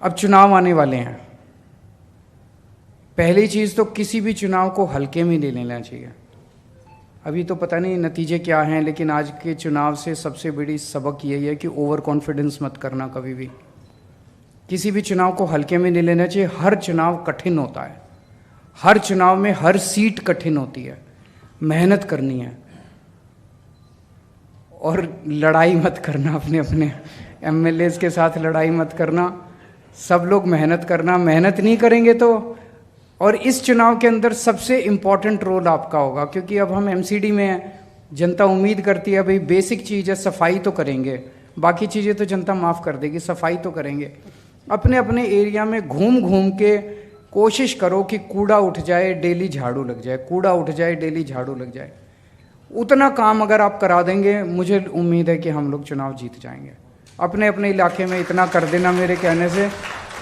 अब चुनाव आने वाले हैं। पहली चीज़ तो किसी भी चुनाव को हल्के में नहीं लेना चाहिए। अभी तो पता नहीं नतीजे क्या हैं, लेकिन आज के चुनाव से सबसे बड़ी सबक यही है कि ओवर कॉन्फिडेंस मत करना कभी भी। किसी भी चुनाव को हल्के में नहीं लेना चाहिए। हर चुनाव कठिन होता है, हर चुनाव में हर सीट कठिन होती है, मेहनत करनी है और लड़ाई मत करना। अपने अपने एमएलएज के साथ लड़ाई मत करना, सब लोग मेहनत करना। मेहनत नहीं करेंगे तो, और इस चुनाव के अंदर सबसे इम्पॉर्टेंट रोल आपका होगा, क्योंकि अब हम एमसीडी में हैं। जनता उम्मीद करती है भाई बेसिक चीज़ है, सफाई तो करेंगे, बाकी चीज़ें तो जनता माफ़ कर देगी, सफाई तो करेंगे। अपने अपने एरिया में घूम घूम के कोशिश करो कि कूड़ा उठ जाए, डेली झाड़ू लग जाए, कूड़ा उठ जाए, डेली झाड़ू लग जाए। उतना काम अगर आप करा देंगे, मुझे उम्मीद है कि हम लोग चुनाव जीत जाएंगे। अपने अपने इलाके में इतना कर देना मेरे कहने से।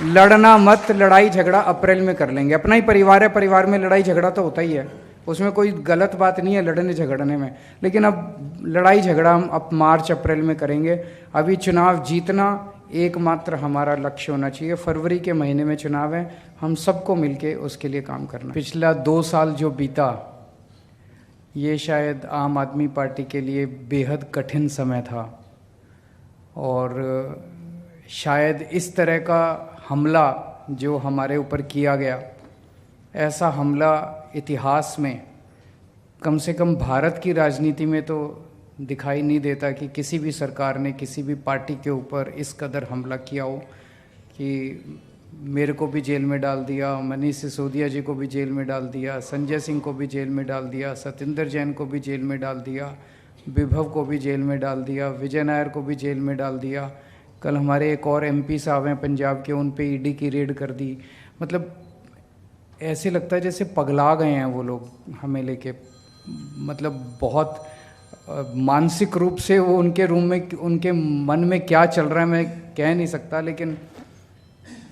लड़ना मत, लड़ाई झगड़ा अप्रैल में कर लेंगे। अपना ही परिवार है, परिवार में लड़ाई झगड़ा तो होता ही है, उसमें कोई गलत बात नहीं है लड़ने झगड़ने में। लेकिन अब लड़ाई झगड़ा हम अब मार्च अप्रैल में करेंगे। अभी चुनाव जीतना एकमात्र हमारा लक्ष्य होना चाहिए। फरवरी के महीने में चुनाव है, हम सबको मिलके उसके लिए काम करना। पिछला 2 साल जो बीता, ये शायद आम आदमी पार्टी के लिए बेहद कठिन समय था, और शायद इस तरह का हमला जो हमारे ऊपर किया गया, ऐसा हमला इतिहास में, कम से कम भारत की राजनीति में तो दिखाई नहीं देता कि किसी भी सरकार ने किसी भी पार्टी के ऊपर इस कदर हमला किया हो कि मेरे को भी जेल में डाल दिया, मनीष सिसोदिया जी को भी जेल में डाल दिया, संजय सिंह को भी जेल में डाल दिया, सत्येंद्र जैन को भी जेल में डाल दिया, विभव को भी जेल में डाल दिया, विजय नायर को भी जेल में डाल दिया। कल हमारे एक और एमपी साहब हैं पंजाब के, उन पे ईडी की रेड कर दी। मतलब ऐसे लगता है जैसे पगला गए हैं वो लोग हमें लेके। मतलब बहुत मानसिक रूप से वो उनके रूम में, उनके मन में क्या चल रहा है मैं कह नहीं सकता। लेकिन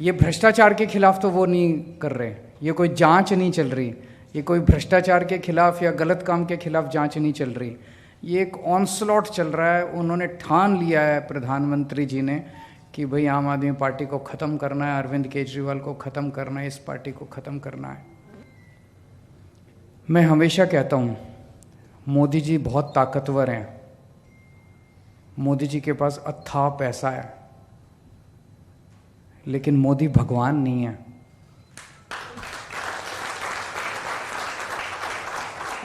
ये भ्रष्टाचार के खिलाफ तो वो नहीं कर रहे, ये कोई जांच नहीं चल रही, ये कोई भ्रष्टाचार के खिलाफ या गलत काम के खिलाफ जांच नहीं चल रही। ये एक ऑनस्लॉट चल रहा है। उन्होंने ठान लिया है प्रधानमंत्री जी ने कि भाई आम आदमी पार्टी को ख़त्म करना है, अरविंद केजरीवाल को ख़त्म करना है, इस पार्टी को ख़त्म करना है। मैं हमेशा कहता हूँ मोदी जी बहुत ताकतवर हैं, मोदी जी के पास अथाह पैसा है, लेकिन मोदी भगवान नहीं है।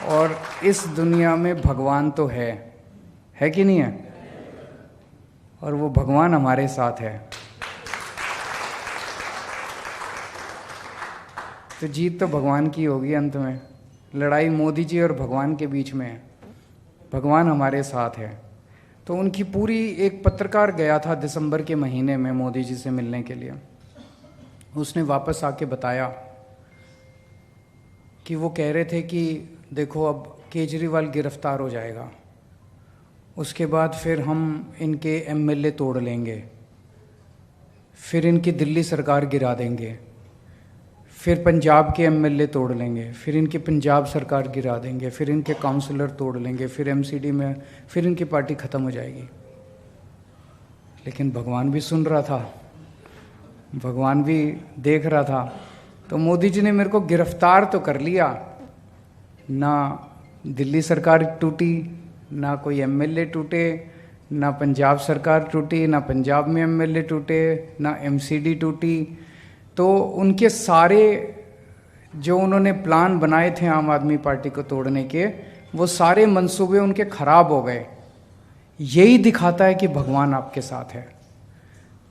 और इस दुनिया में भगवान तो है कि नहीं है? और वो भगवान हमारे साथ है। तो जीत तो भगवान की होगी अंत में। लड़ाई मोदी जी और भगवान के बीच में है, भगवान हमारे साथ है। तो उनकी पूरी, एक पत्रकार गया था दिसंबर के महीने में मोदी जी से मिलने के लिए, उसने वापस आके बताया कि वो कह रहे थे कि देखो अब केजरीवाल गिरफ्तार हो जाएगा, उसके बाद फिर हम इनके एमएलए तोड़ लेंगे, फिर इनकी दिल्ली सरकार गिरा देंगे, फिर पंजाब के एमएलए तोड़ लेंगे, फिर इनकी पंजाब सरकार गिरा देंगे, फिर इनके काउंसलर तोड़ लेंगे, फिर एमसीडी में फिर इनकी पार्टी ख़त्म हो जाएगी। लेकिन भगवान भी सुन रहा था, भगवान भी देख रहा था। तो मोदी जी ने मेरे को गिरफ्तार तो कर लिया, ना दिल्ली सरकार टूटी, ना कोई एमएलए टूटे, ना पंजाब सरकार टूटी, ना पंजाब में एमएलए टूटे, ना एमसीडी टूटी। तो उनके सारे जो उन्होंने प्लान बनाए थे आम आदमी पार्टी को तोड़ने के, वो सारे मंसूबे उनके खराब हो गए। यही दिखाता है कि भगवान आपके साथ है।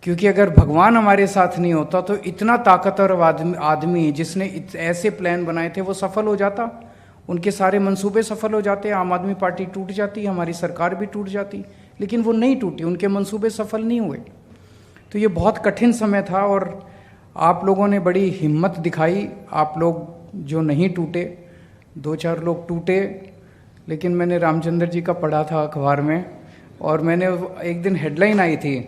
क्योंकि अगर भगवान हमारे साथ नहीं होता तो इतना ताकतवर आदमी जिसने ऐसे प्लान बनाए थे वो सफल हो जाता, उनके सारे मंसूबे सफल हो जाते, आम आदमी पार्टी टूट जाती, हमारी सरकार भी टूट जाती। लेकिन वो नहीं टूटी, उनके मंसूबे सफल नहीं हुए। तो ये बहुत कठिन समय था और आप लोगों ने बड़ी हिम्मत दिखाई। आप लोग जो नहीं टूटे, 2-4 लोग टूटे, लेकिन मैंने रामचंद्र जी का पढ़ा था अखबार में, और मैंने एक दिन हेडलाइन आई थी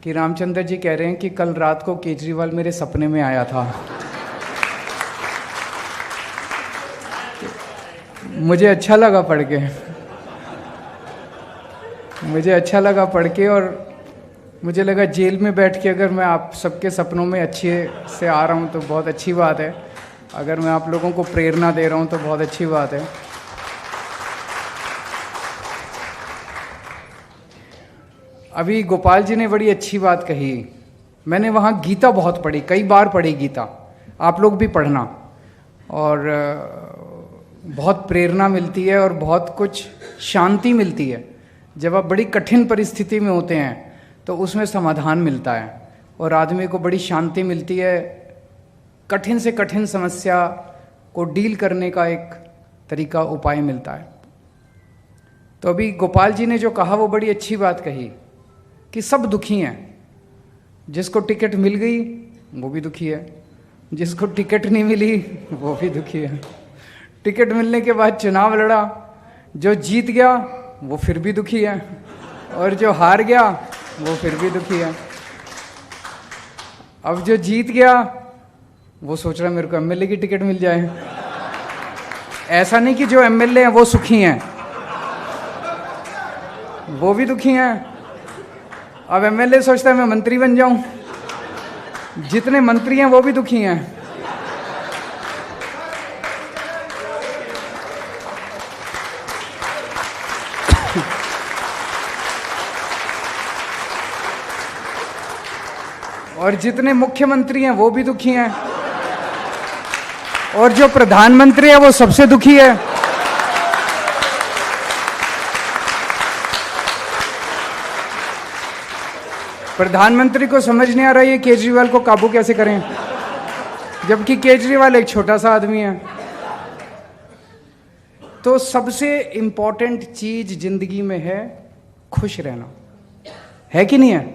कि रामचंद्र जी कह रहे हैं कि कल रात को केजरीवाल मेरे सपने में आया था। मुझे अच्छा लगा पढ़ के, मुझे अच्छा लगा पढ़ के, और मुझे लगा जेल में बैठ के अगर मैं आप सबके सपनों में अच्छे से आ रहा हूँ तो बहुत अच्छी बात है, अगर मैं आप लोगों को प्रेरणा दे रहा हूँ तो बहुत अच्छी बात है। अभी गोपाल जी ने बड़ी अच्छी बात कही, मैंने वहाँ गीता बहुत पढ़ी, कई बार पढ़ी गीता, आप लोग भी पढ़ना, और बहुत प्रेरणा मिलती है और बहुत कुछ शांति मिलती है। जब आप बड़ी कठिन परिस्थिति में होते हैं तो उसमें समाधान मिलता है और आदमी को बड़ी शांति मिलती है, कठिन से कठिन समस्या को डील करने का एक तरीका, उपाय मिलता है। तो अभी गोपाल जी ने जो कहा वो बड़ी अच्छी बात कही कि सब दुखी हैं, जिसको टिकट मिल गई वो भी दुखी है, जिसको टिकट नहीं मिली वो भी दुखी है। टिकट मिलने के बाद चुनाव लड़ा, जो जीत गया वो फिर भी दुखी है, और जो हार गया वो फिर भी दुखी है। अब जो जीत गया वो सोच रहा है मेरे को एमएलए की टिकट मिल जाए। ऐसा नहीं कि जो एमएलए हैं वो सुखी हैं, वो भी दुखी हैं। अब एमएलए सोचता है मैं मंत्री बन जाऊं, जितने मंत्री हैं वो भी दुखी हैं। और जितने मुख्यमंत्री हैं वो भी दुखी हैं, और जो प्रधानमंत्री है वो सबसे दुखी है। प्रधानमंत्री को समझ नहीं आ रहा है केजरीवाल को काबू कैसे करें, जबकि केजरीवाल एक छोटा सा आदमी है। तो सबसे इंपॉर्टेंट चीज जिंदगी में है खुश रहना, है कि नहीं है?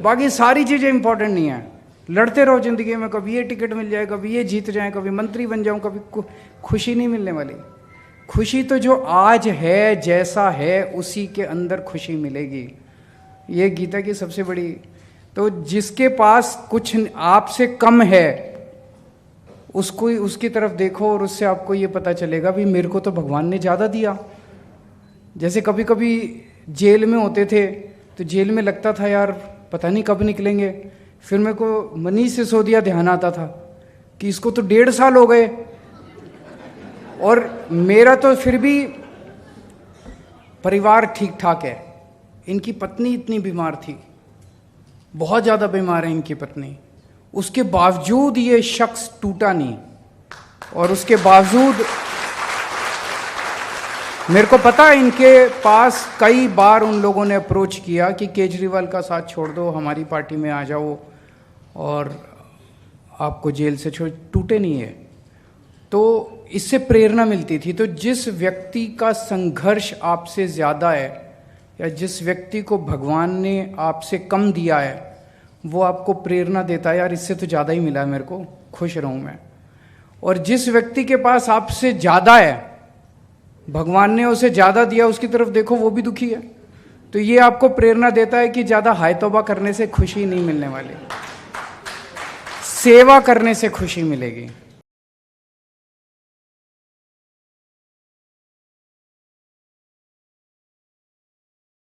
बाकी सारी चीजें इंपॉर्टेंट नहीं है। लड़ते रहो जिंदगी में, कभी ये टिकट मिल जाए, कभी ये जीत जाए, कभी मंत्री बन जाऊं, कभी खुशी नहीं मिलने वाली। खुशी तो जो आज है, जैसा है उसी के अंदर खुशी मिलेगी। ये गीता की सबसे बड़ी। तो जिसके पास कुछ आपसे कम है उसको, उसकी तरफ देखो और उससे आपको ये पता चलेगा भी मेरे को तो भगवान ने ज़्यादा दिया। जैसे कभी कभी जेल में होते थे तो जेल में लगता था यार पता नहीं कब निकलेंगे, फिर मेरे को मनीष सिसोदिया ध्यान आता था कि इसको तो 1.5 साल हो गए, और मेरा तो फिर भी परिवार ठीक ठाक है। इनकी पत्नी इतनी बीमार थी, बहुत ज़्यादा बीमार है इनकी पत्नी, उसके बावजूद ये शख्स टूटा नहीं। और उसके बावजूद मेरे को पता है इनके पास कई बार उन लोगों ने अप्रोच किया कि केजरीवाल का साथ छोड़ दो, हमारी पार्टी में आ जाओ और आपको जेल से छोड़, टूटे नहीं है। तो इससे प्रेरणा मिलती थी। तो जिस व्यक्ति का संघर्ष आपसे ज़्यादा है या जिस व्यक्ति को भगवान ने आपसे कम दिया है वो आपको प्रेरणा देता है, यार इससे तो ज़्यादा ही मिला है मेरे को, खुश रहूँ मैं। और जिस व्यक्ति के पास आपसे ज़्यादा है, भगवान ने उसे ज़्यादा दिया, उसकी तरफ देखो वो भी दुखी है। तो ये आपको प्रेरणा देता है कि ज़्यादा हाय तौबा करने से खुशी नहीं मिलने वाली, सेवा करने से खुशी मिलेगी।